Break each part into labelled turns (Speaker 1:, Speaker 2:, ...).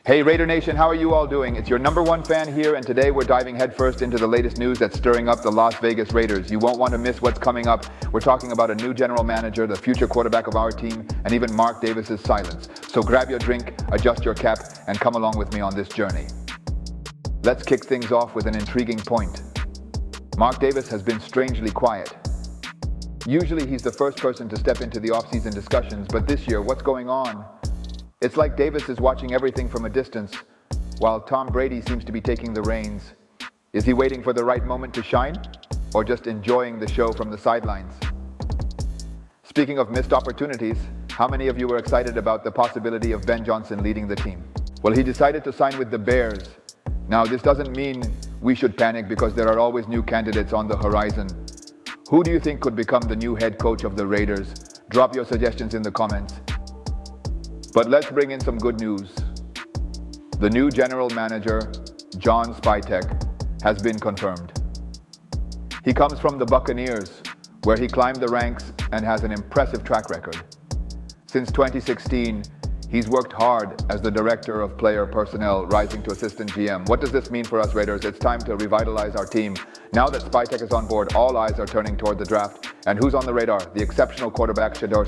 Speaker 1: Hey Raider Nation, how are you all doing? It's your number one fan here, and today we're diving headfirst into the latest news that's stirring up the Las Vegas Raiders. You won't want to miss what's coming up. We're talking about a new general manager, the future quarterback of our team, and even Mark Davis's silence. So grab your drink, adjust your cap, and come along with me on this journey. Let's kick things off with an intriguing point. Mark Davis has been strangely quiet. Usually he's the first person to step into the offseason discussions, but this year, what's going on? It's like Davis is watching everything from a distance, while Tom Brady seems to be taking the reins. Is he waiting for the right moment to shine, or just enjoying the show from the sidelines? Speaking of missed opportunities, how many of you were excited about the possibility of Ben Johnson leading the team? Well, he decided to sign with the Bears. Now, this doesn't mean we should panic because there are always new candidates on the horizon. Who do you think could become the new head coach of the Raiders? Drop your suggestions in the comments. But let's bring in some good news. The new general manager, John Spytek, has been confirmed. He comes from the Buccaneers, where he climbed the ranks and has an impressive track record. Since 2016, he's worked hard as the director of player personnel, rising to assistant GM. What does this mean for us Raiders? It's time to revitalize our team. Now that Spytek is on board, all eyes are turning toward the draft. And who's on the radar? The exceptional quarterback, SHEDEUR.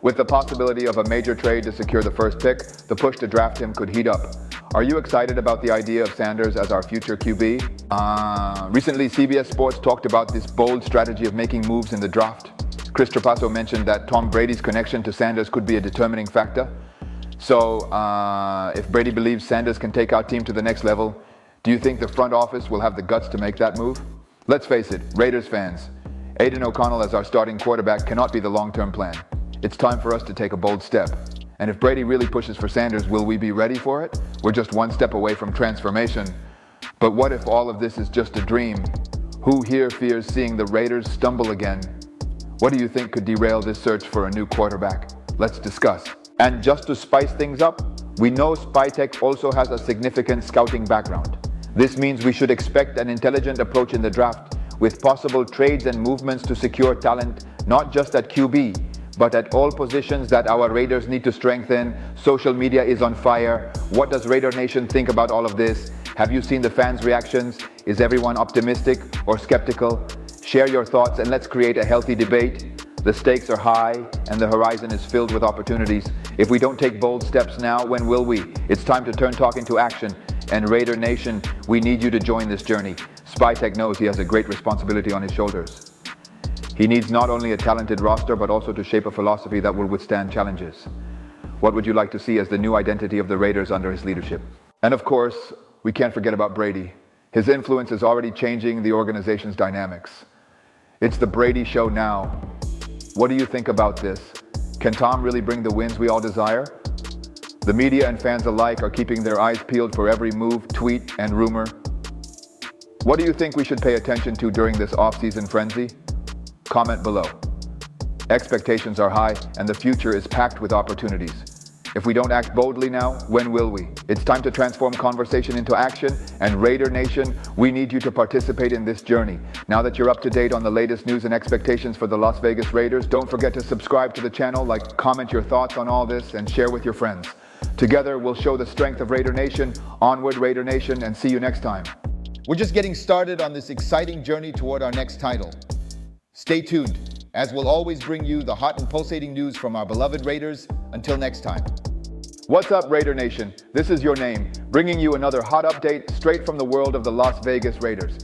Speaker 1: With the possibility of a major trade to secure the first pick, the push to draft him could heat up. Are you excited about the idea of Sanders as our future QB? Recently, CBS Sports talked about this bold strategy of making moves in the draft. Chris Trapasso mentioned that Tom Brady's connection to Sanders could be a determining factor. So, if Brady believes Sanders can take our team to the next level, do you think the front office will have the guts to make that move? Let's face it, Raiders fans, Aiden O'Connell as our starting quarterback cannot be the long-term plan. It's time for us to take a bold step. And if Brady really pushes for Sanders, will we be ready for it? We're just one step away from transformation. But what if all of this is just a dream? Who here fears seeing the Raiders stumble again? What do you think could derail this search for a new quarterback? Let's discuss. And just to spice things up, we know Spytek also has a significant scouting background. This means we should expect an intelligent approach in the draft, with possible trades and movements to secure talent, not just at QB, but at all positions that our Raiders need to strengthen. Social media is on fire. What does Raider Nation think about all of this? Have you seen the fans' reactions? Is everyone optimistic or skeptical? Share your thoughts and let's create a healthy debate. The stakes are high and the horizon is filled with opportunities. If we don't take bold steps now, when will we? It's time to turn talk into action. And Raider Nation, we need you to join this journey. Spytek knows he has a great responsibility on his shoulders. He needs not only a talented roster, but also to shape a philosophy that will withstand challenges. What would you like to see as the new identity of the Raiders under his leadership? And of course, we can't forget about Brady. His influence is already changing the organization's dynamics. It's the Brady show now. What do you think about this? Can Tom really bring the wins we all desire? The media and fans alike are keeping their eyes peeled for every move, tweet, and rumor. What do you think we should pay attention to during this off-season frenzy? Comment below. Expectations are high and the future is packed with opportunities. If we don't act boldly now, when will we? It's time to transform conversation into action, and Raider Nation, we need you to participate in this journey. Now that you're up to date on the latest news and expectations for the Las Vegas Raiders, don't forget to subscribe to the channel, comment your thoughts on all this, and share with your friends. Together, we'll show the strength of Raider Nation. Onward, Raider Nation, and see you next time. We're just getting started on this exciting journey toward our next title. Stay tuned, as we'll always bring you the hot and pulsating news from our beloved Raiders. Until next time. What's up, Raider Nation? This is your name, bringing you another hot update straight from the world of the Las Vegas Raiders.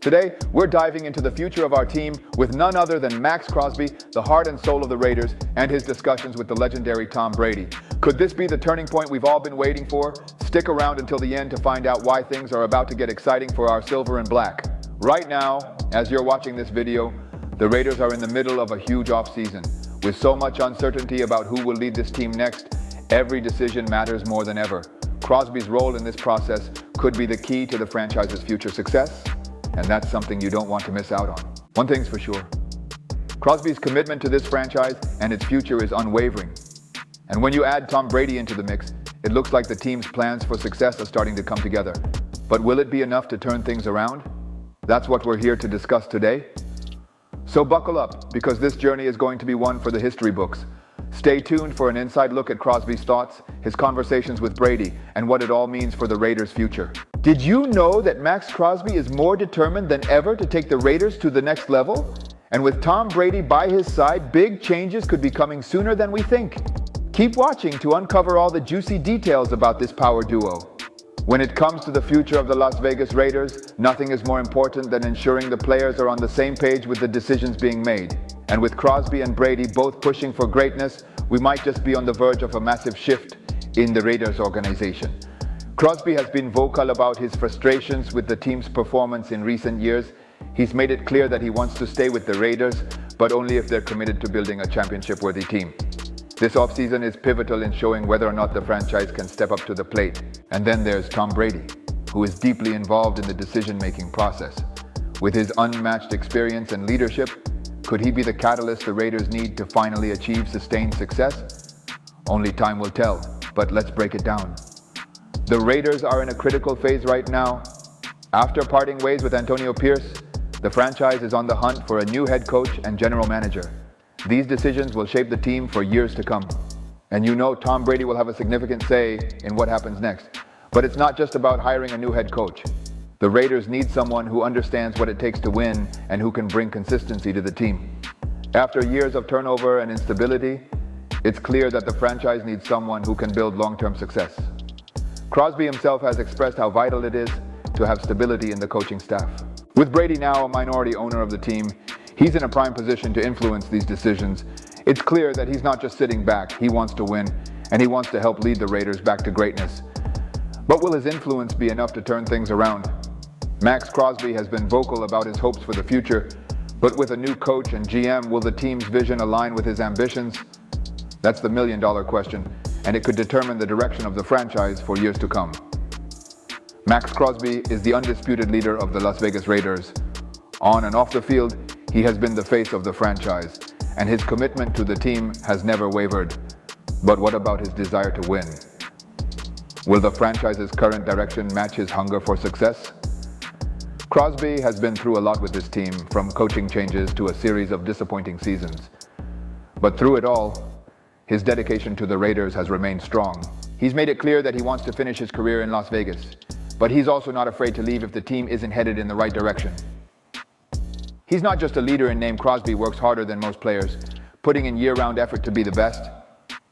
Speaker 1: Today, we're diving into the future of our team with none other than Max Crosby, the heart and soul of the Raiders, and his discussions with the legendary Tom Brady. Could this be the turning point we've all been waiting for? Stick around until the end to find out why things are about to get exciting for our silver and black. Right now, as you're watching this video, the Raiders are in the middle of a huge offseason. With so much uncertainty about who will lead this team next, every decision matters more than ever. Crosby's role in this process could be the key to the franchise's future success, and that's something you don't want to miss out on. One thing's for sure, Crosby's commitment to this franchise and its future is unwavering. And when you add Tom Brady into the mix, it looks like the team's plans for success are starting to come together. But will it be enough to turn things around? That's what we're here to discuss today. So buckle up, because this journey is going to be one for the history books. Stay tuned for an inside look at Crosby's thoughts, his conversations with Brady, and what it all means for the Raiders' future. Did you know that Max Crosby is more determined than ever to take the Raiders to the next level? And with Tom Brady by his side, big changes could be coming sooner than we think. Keep watching to uncover all the juicy details about this power duo. When it comes to the future of the Las Vegas Raiders, nothing is more important than ensuring the players are on the same page with the decisions being made. And with Crosby and Brady both pushing for greatness, we might just be on the verge of a massive shift in the Raiders organization. Crosby has been vocal about his frustrations with the team's performance in recent years. He's made it clear that he wants to stay with the Raiders, but only if they're committed to building a championship-worthy team. This offseason is pivotal in showing whether or not the franchise can step up to the plate. And then there's Tom Brady, who is deeply involved in the decision-making process. With his unmatched experience and leadership, could he be the catalyst the Raiders need to finally achieve sustained success? Only time will tell, but let's break it down. The Raiders are in a critical phase right now. After parting ways with Antonio Pierce, the franchise is on the hunt for a new head coach and general manager. These decisions will shape the team for years to come. And you know Tom Brady will have a significant say in what happens next. But it's not just about hiring a new head coach. The Raiders need someone who understands what it takes to win and who can bring consistency to the team. After years of turnover and instability, it's clear that the franchise needs someone who can build long-term success. Crosby himself has expressed how vital it is to have stability in the coaching staff. With Brady now a minority owner of the team, he's in a prime position to influence these decisions. It's clear that he's not just sitting back, he wants to win, and he wants to help lead the Raiders back to greatness. But will his influence be enough to turn things around? Max Crosby has been vocal about his hopes for the future, but with a new coach and GM, will the team's vision align with his ambitions? That's the million-dollar question, and it could determine the direction of the franchise for years to come. Max Crosby is the undisputed leader of the Las Vegas Raiders. On and off the field, he has been the face of the franchise, and his commitment to the team has never wavered. But what about his desire to win? Will the franchise's current direction match his hunger for success? Crosby has been through a lot with this team, from coaching changes to a series of disappointing seasons. But through it all, his dedication to the Raiders has remained strong. He's made it clear that he wants to finish his career in Las Vegas, but he's also not afraid to leave if the team isn't headed in the right direction. He's not just a leader in name. Crosby works harder than most players, putting in year-round effort to be the best.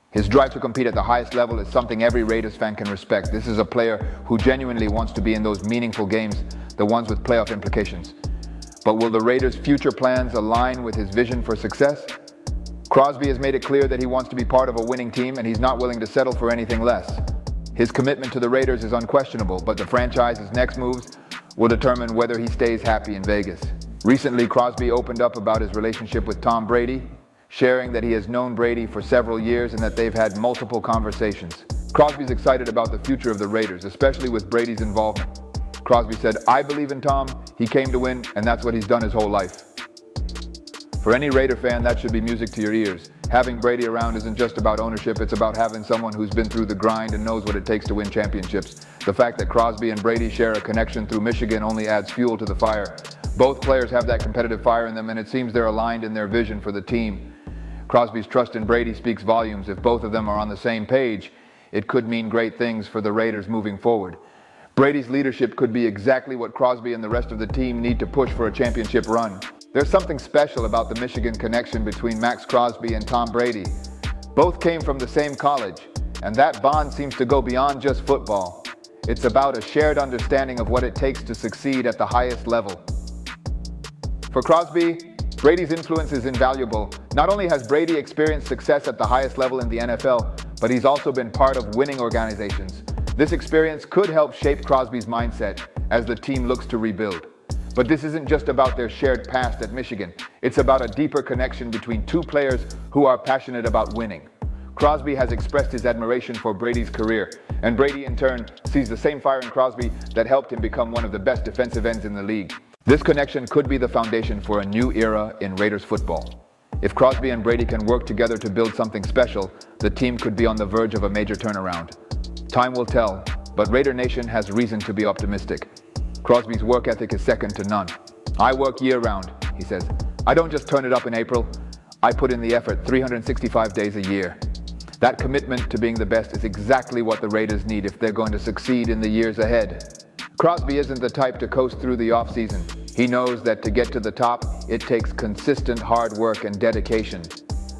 Speaker 1: His drive to compete at the highest level is something every Raiders fan can respect. This is a player who genuinely wants to be in those meaningful games, the ones with playoff implications. But will the Raiders' future plans align with his vision for success? Crosby has made it clear that he wants to be part of a winning team, and he's not willing to settle for anything less. His commitment to the Raiders is unquestionable, but the franchise's next moves will determine whether he stays happy in Vegas. Recently, Crosby opened up about his relationship with Tom Brady, sharing that he has known Brady for several years and that they've had multiple conversations. Crosby's excited about the future of the Raiders, especially with Brady's involvement. Crosby said, "I believe in Tom, he came to win, and that's what he's done his whole life." For any Raider fan, that should be music to your ears. Having Brady around isn't just about ownership, it's about having someone who's been through the grind and knows what it takes to win championships. The fact that Crosby and Brady share a connection through Michigan only adds fuel to the fire. Both players have that competitive fire in them, and it seems they're aligned in their vision for the team. Crosby's trust in Brady speaks volumes. If both of them are on the same page, it could mean great things for the Raiders moving forward. Brady's leadership could be exactly what Crosby and the rest of the team need to push for a championship run. There's something special about the Michigan connection between Max Crosby and Tom Brady. Both came from the same college, and that bond seems to go beyond just football. It's about a shared understanding of what it takes to succeed at the highest level. For Crosby, Brady's influence is invaluable. Not only has Brady experienced success at the highest level in the NFL, but he's also been part of winning organizations. This experience could help shape Crosby's mindset as the team looks to rebuild. But this isn't just about their shared past at Michigan. It's about a deeper connection between two players who are passionate about winning. Crosby has expressed his admiration for Brady's career, and Brady in turn sees the same fire in Crosby that helped him become one of the best defensive ends in the league. This connection could be the foundation for a new era in Raiders football. If Crosby and Brady can work together to build something special, the team could be on the verge of a major turnaround. Time will tell, but Raider Nation has reason to be optimistic. Crosby's work ethic is second to none. "I work year-round," he says. "I don't just turn it up in April. I put in the effort 365 days a year. That commitment to being the best is exactly what the Raiders need if they're going to succeed in the years ahead. Crosby isn't the type to coast through the offseason. He knows that to get to the top, it takes consistent hard work and dedication.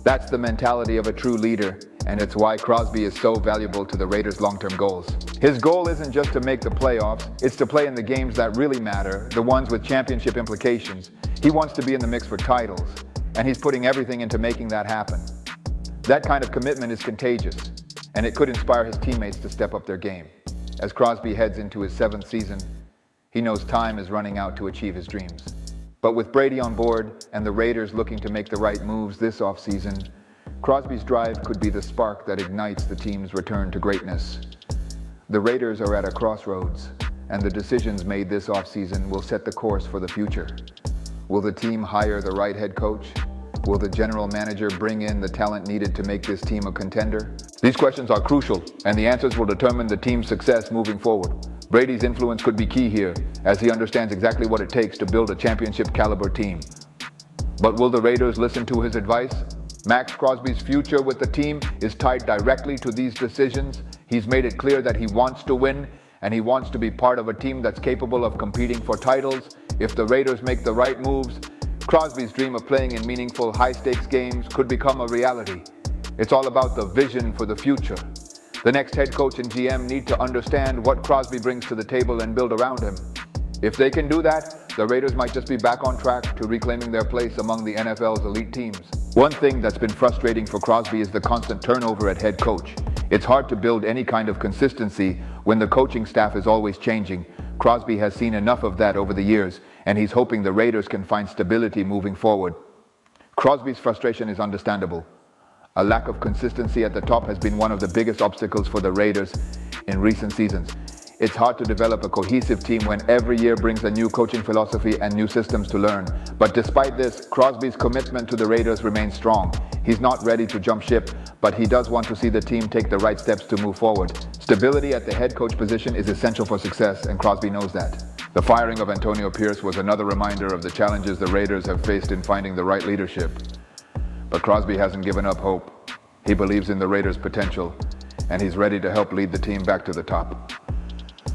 Speaker 1: That's the mentality of a true leader, and it's why Crosby is so valuable to the Raiders' long-term goals. His goal isn't just to make the playoffs, it's to play in the games that really matter, the ones with championship implications. He wants to be in the mix for titles, and he's putting everything into making that happen. That kind of commitment is contagious, and it could inspire his teammates to step up their game. As Crosby heads into his 7th season, he knows time is running out to achieve his dreams. But with Brady on board and the Raiders looking to make the right moves this offseason, Crosby's drive could be the spark that ignites the team's return to greatness. The Raiders are at a crossroads, and the decisions made this offseason will set the course for the future. Will the team hire the right head coach? Will the general manager bring in the talent needed to make this team a contender? These questions are crucial, and the answers will determine the team's success moving forward. Brady's influence could be key here, as he understands exactly what it takes to build a championship-caliber team. But will the Raiders listen to his advice? Max Crosby's future with the team is tied directly to these decisions. He's made it clear that he wants to win, and he wants to be part of a team that's capable of competing for titles. If the Raiders make the right moves, Crosby's dream of playing in meaningful, high-stakes games could become a reality. It's all about the vision for the future. The next head coach and GM need to understand what Crosby brings to the table and build around him. If they can do that, the Raiders might just be back on track to reclaiming their place among the NFL's elite teams. One thing that's been frustrating for Crosby is the constant turnover at head coach. It's hard to build any kind of consistency when the coaching staff is always changing. Crosby has seen enough of that over the years, and he's hoping the Raiders can find stability moving forward. Crosby's frustration is understandable. A lack of consistency at the top has been one of the biggest obstacles for the Raiders in recent seasons. It's hard to develop a cohesive team when every year brings a new coaching philosophy and new systems to learn. But despite this, Crosby's commitment to the Raiders remains strong. He's not ready to jump ship, but he does want to see the team take the right steps to move forward. Stability at the head coach position is essential for success, and Crosby knows that. The firing of Antonio Pierce was another reminder of the challenges the Raiders have faced in finding the right leadership. But Crosby hasn't given up hope. He believes in the Raiders' potential, and he's ready to help lead the team back to the top.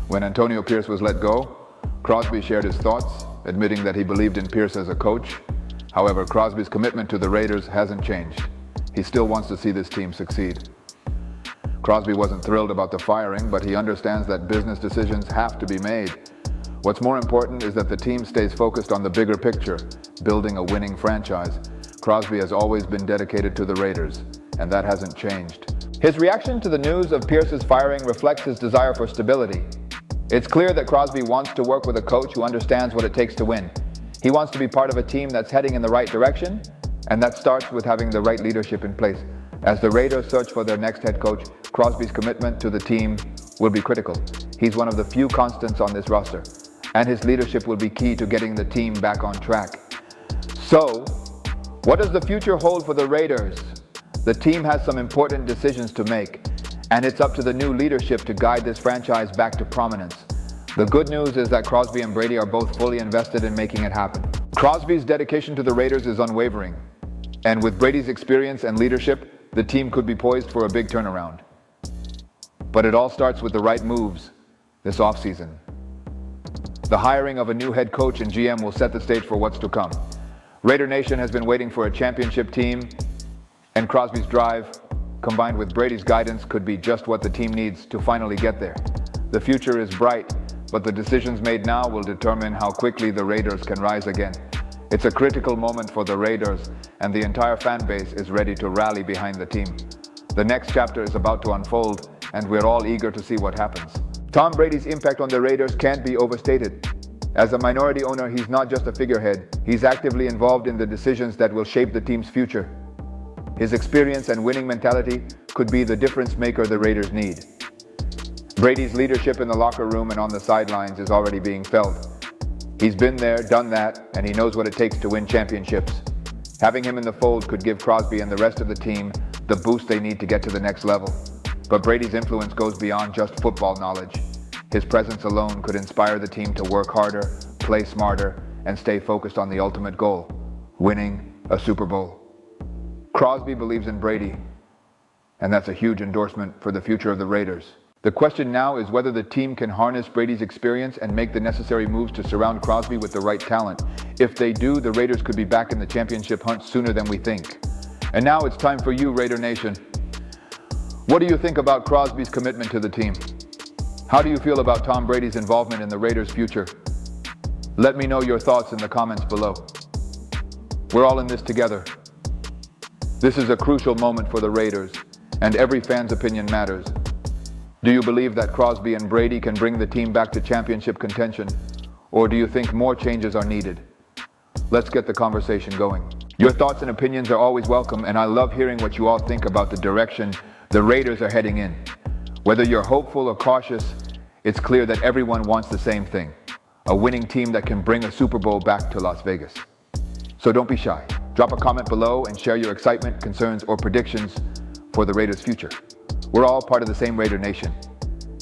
Speaker 1: When Antonio Pierce was let go, Crosby shared his thoughts, admitting that he believed in Pierce as a coach. However, Crosby's commitment to the Raiders hasn't changed. He still wants to see this team succeed. Crosby wasn't thrilled about the firing, but he understands that business decisions have to be made. What's more important is that the team stays focused on the bigger picture, building a winning franchise. Crosby has always been dedicated to the Raiders, and that hasn't changed. His reaction to the news of Pierce's firing reflects his desire for stability. It's clear that Crosby wants to work with a coach who understands what it takes to win. He wants to be part of a team that's heading in the right direction, and that starts with having the right leadership in place. As the Raiders search for their next head coach, Crosby's commitment to the team will be critical. He's one of the few constants on this roster, and his leadership will be key to getting the team back on track. So, what does the future hold for the Raiders? The team has some important decisions to make, and it's up to the new leadership to guide this franchise back to prominence. The good news is that Crosby and Brady are both fully invested in making it happen. Crosby's dedication to the Raiders is unwavering, and with Brady's experience and leadership, the team could be poised for a big turnaround. But it all starts with the right moves this offseason. The hiring of a new head coach and GM will set the stage for what's to come. Raider Nation has been waiting for a championship team, and Crosby's drive, combined with Brady's guidance, could be just what the team needs to finally get there. The future is bright, but the decisions made now will determine how quickly the Raiders can rise again. It's a critical moment for the Raiders, and the entire fan base is ready to rally behind the team. The next chapter is about to unfold, and we're all eager to see what happens. Tom Brady's impact on the Raiders can't be overstated. As a minority owner, he's not just a figurehead. He's actively involved in the decisions that will shape the team's future. His experience and winning mentality could be the difference maker the Raiders need. Brady's leadership in the locker room and on the sidelines is already being felt. He's been there, done that, and he knows what it takes to win championships. Having him in the fold could give Crosby and the rest of the team the boost they need to get to the next level. But Brady's influence goes beyond just football knowledge. His presence alone could inspire the team to work harder, play smarter, and stay focused on the ultimate goal, winning a Super Bowl. Crosby believes in Brady, and that's a huge endorsement for the future of the Raiders. The question now is whether the team can harness Brady's experience and make the necessary moves to surround Crosby with the right talent. If they do, the Raiders could be back in the championship hunt sooner than we think. And now it's time for you, Raider Nation. What do you think about Crosby's commitment to the team? How do you feel about Tom Brady's involvement in the Raiders' future? Let me know your thoughts in the comments below. We're all in this together. This is a crucial moment for the Raiders, and every fan's opinion matters. Do you believe that Crosby and Brady can bring the team back to championship contention, or do you think more changes are needed? Let's get the conversation going. Your thoughts and opinions are always welcome, and I love hearing what you all think about the direction the Raiders are heading in. Whether you're hopeful or cautious, it's clear that everyone wants the same thing: a winning team that can bring a Super Bowl back to Las Vegas. So don't be shy. Drop a comment below and share your excitement, concerns, or predictions for the Raiders' future. We're all part of the same Raider Nation,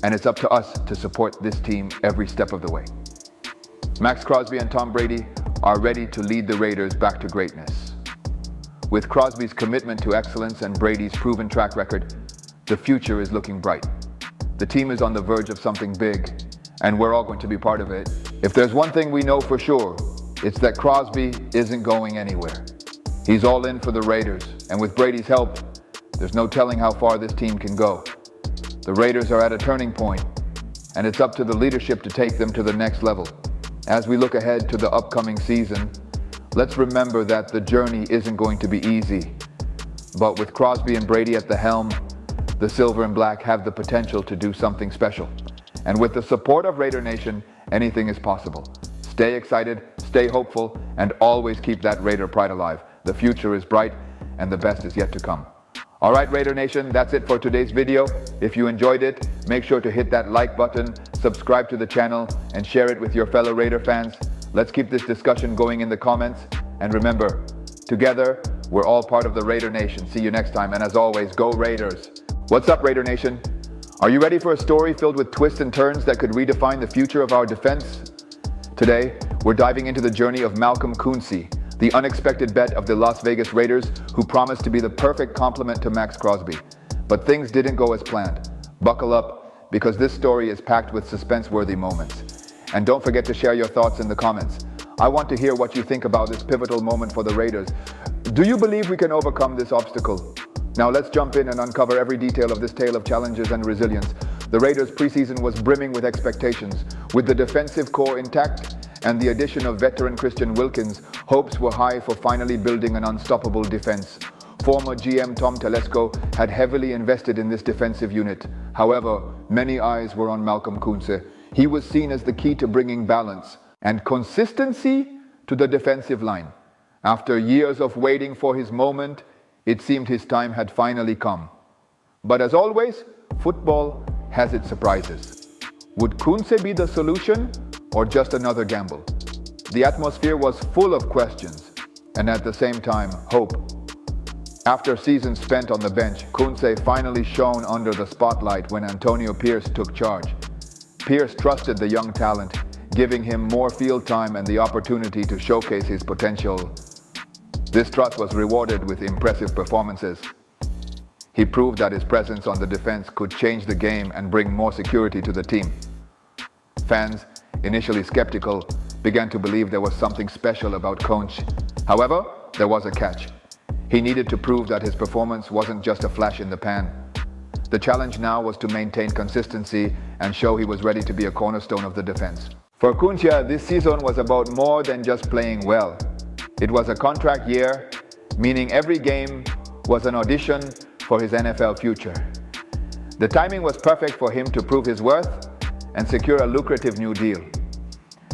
Speaker 1: and it's up to us to support this team every step of the way. Max Crosby and Tom Brady are ready to lead the Raiders back to greatness. With Crosby's commitment to excellence and Brady's proven track record, the future is looking bright. The team is on the verge of something big, and we're all going to be part of it. If there's one thing we know for sure, it's that Crosby isn't going anywhere. He's all in for the Raiders, and with Brady's help, there's no telling how far this team can go. The Raiders are at a turning point, and it's up to the leadership to take them to the next level. As we look ahead to the upcoming season, let's remember that the journey isn't going to be easy. But with Crosby and Brady at the helm, the Silver and Black have the potential to do something special. And with the support of Raider Nation, anything is possible. Stay excited, stay hopeful, and always keep that Raider pride alive. The future is bright, and the best is yet to come. All right, Raider Nation, that's it for today's video. If you enjoyed it, make sure to hit that like button, subscribe to the channel, and share it with your fellow Raider fans. Let's keep this discussion going in the comments. And remember, together, we're all part of the Raider Nation. See you next time, and as always, go Raiders. What's up, Raider Nation? Are you ready for a story filled with twists and turns that could redefine the future of our defense? Today, we're diving into the journey of Malcolm Koonce, the unexpected bet of the Las Vegas Raiders, who promised to be the perfect complement to Max Crosby. But things didn't go as planned. Buckle up, because this story is packed with suspense-worthy moments. And don't forget to share your thoughts in the comments. I want to hear what you think about this pivotal moment for the Raiders. Do you believe we can overcome this obstacle? Now let's jump in and uncover every detail of this tale of challenges and resilience. The Raiders' preseason was brimming with expectations. With the defensive core intact and the addition of veteran Christian Wilkins, hopes were high for finally building an unstoppable defense. Former GM Tom Telesco had heavily invested in this defensive unit. However, many eyes were on Malcolm Koonce. He was seen as the key to bringing balance and consistency to the defensive line. After years of waiting for his moment, it seemed his time had finally come. But as always, football has its surprises. Would Koonce be the solution, or just another gamble? The atmosphere was full of questions, and at the same time, hope. After seasons spent on the bench, Koonce finally shone under the spotlight when Antonio Pierce took charge. Pierce trusted the young talent, giving him more field time and the opportunity to showcase his potential. This trust was rewarded with impressive performances. He proved that his presence on the defense could change the game and bring more security to the team. Fans, initially skeptical, began to believe there was something special about Koonce. However, there was a catch. He needed to prove that his performance wasn't just a flash in the pan. The challenge now was to maintain consistency and show he was ready to be a cornerstone of the defense. For Koonce, this season was about more than just playing well. It was a contract year, meaning every game was an audition for his NFL future. The timing was perfect for him to prove his worth and secure a lucrative new deal.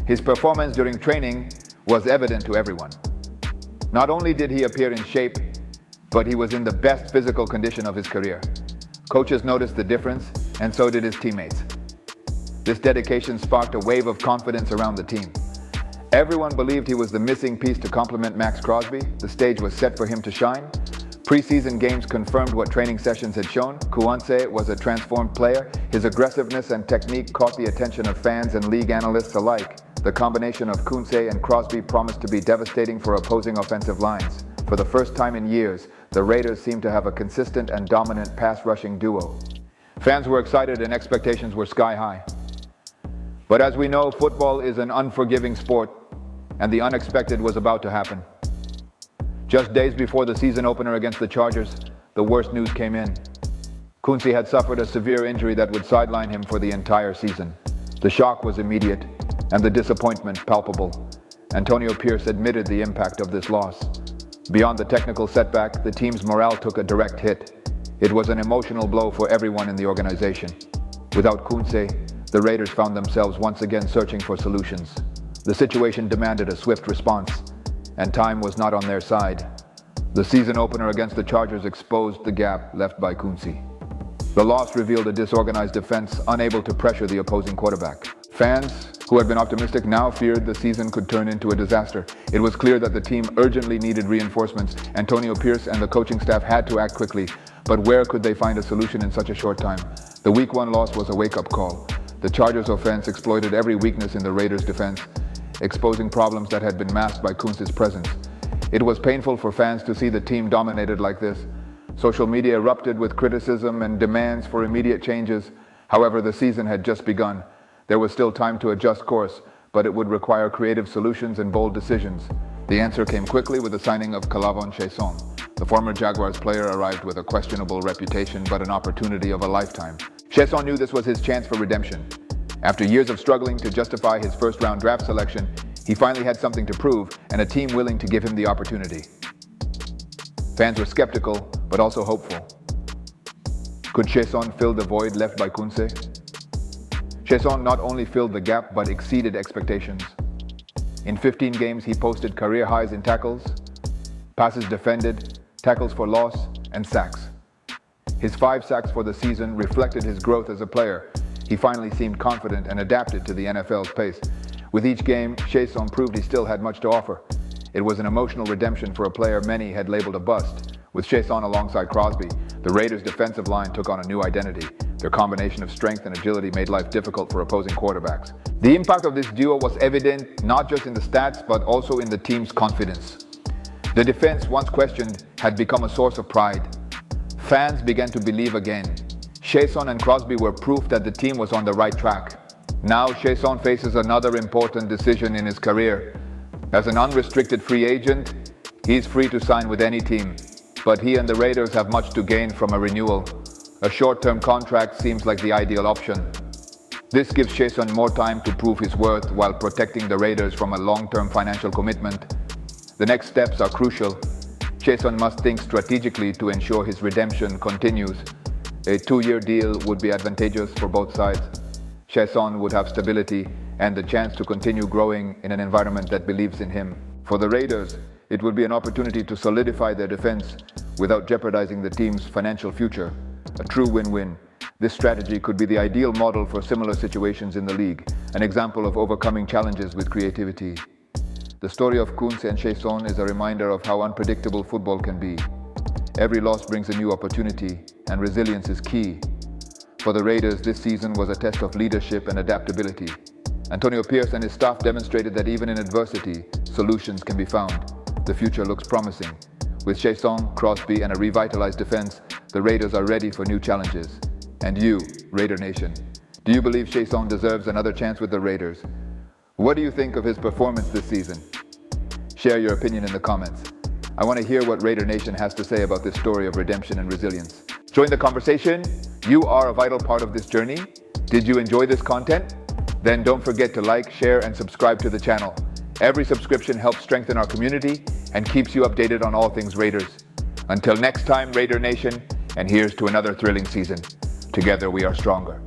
Speaker 1: His performance during training was evident to everyone. Not only did he appear in shape, but he was in the best physical condition of his career. Coaches noticed the difference, and so did his teammates. This dedication sparked a wave of confidence around the team. Everyone believed he was the missing piece to complement Max Crosby. The stage was set for him to shine. Preseason games confirmed what training sessions had shown. Koonce was a transformed player. His aggressiveness and technique caught the attention of fans and league analysts alike. The combination of Koonce and Crosby promised to be devastating for opposing offensive lines. For the first time in years, the Raiders seemed to have a consistent and dominant pass-rushing duo. Fans were excited and expectations were sky-high. But as we know, football is an unforgiving sport, and the unexpected was about to happen. Just days before the season opener against the Chargers, the worst news came in. Kunze had suffered a severe injury that would sideline him for the entire season. The shock was immediate, and the disappointment palpable. Antonio Pierce admitted the impact of this loss. Beyond the technical setback, the team's morale took a direct hit. It was an emotional blow for everyone in the organization. Without Kunze, the Raiders found themselves once again searching for solutions. The situation demanded a swift response, and time was not on their side. The season opener against the Chargers exposed the gap left by Kunze. The loss revealed a disorganized defense unable to pressure the opposing quarterback. Fans, who had been optimistic, now feared the season could turn into a disaster. It was clear that the team urgently needed reinforcements. Antonio Pierce and the coaching staff had to act quickly, but where could they find a solution in such a short time? The Week 1 loss was a wake-up call. The Chargers' offense exploited every weakness in the Raiders' defense, exposing problems that had been masked by Kunze's presence. It was painful for fans to see the team dominated like this. Social media erupted with criticism and demands for immediate changes. However, the season had just begun. There was still time to adjust course, but it would require creative solutions and bold decisions. The answer came quickly with the signing of K'Lavon Chaisson. The former Jaguars player arrived with a questionable reputation, but an opportunity of a lifetime. Chaisson knew this was his chance for redemption. After years of struggling to justify his first-round draft selection, he finally had something to prove and a team willing to give him the opportunity. Fans were skeptical, but also hopeful. Could Chaisson fill the void left by Kunze? Chaisson not only filled the gap, but exceeded expectations. In 15 games, he posted career highs in tackles, passes defended, tackles for loss, and sacks. His 5 sacks for the season reflected his growth as a player. He finally seemed confident and adapted to the NFL's pace. With each game, Chaisson proved he still had much to offer. It was an emotional redemption for a player many had labeled a bust. With Chaisson alongside Crosby, the Raiders' defensive line took on a new identity. Their combination of strength and agility made life difficult for opposing quarterbacks. The impact of this duo was evident not just in the stats, but also in the team's confidence. The defense, once questioned, had become a source of pride. Fans began to believe again. Chaisson and Crosby were proof that the team was on the right track. Now Chaisson faces another important decision in his career. As an unrestricted free agent, he's free to sign with any team. But he and the Raiders have much to gain from a renewal. A short-term contract seems like the ideal option. This gives Chaisson more time to prove his worth while protecting the Raiders from a long-term financial commitment. The next steps are crucial. Chaisson must think strategically to ensure his redemption continues. A 2-year deal would be advantageous for both sides. Chaisson would have stability and the chance to continue growing in an environment that believes in him. For the Raiders, it would be an opportunity to solidify their defense without jeopardizing the team's financial future. A true win-win. This strategy could be the ideal model for similar situations in the league, an example of overcoming challenges with creativity. The story of Kunze and Chaisson is a reminder of how unpredictable football can be. Every loss brings a new opportunity, and resilience is key. For the Raiders, this season was a test of leadership and adaptability. Antonio Pierce and his staff demonstrated that even in adversity, solutions can be found. The future looks promising. With Chaisson, Crosby, and a revitalized defense, the Raiders are ready for new challenges. And you, Raider Nation, do you believe Chaisson deserves another chance with the Raiders? What do you think of his performance this season? Share your opinion in the comments. I want to hear what Raider Nation has to say about this story of redemption and resilience. Join the conversation. You are a vital part of this journey. Did you enjoy this content? Then don't forget to like, share, and subscribe to the channel. Every subscription helps strengthen our community and keeps you updated on all things Raiders. Until next time, Raider Nation, and here's to another thrilling season. Together we are stronger.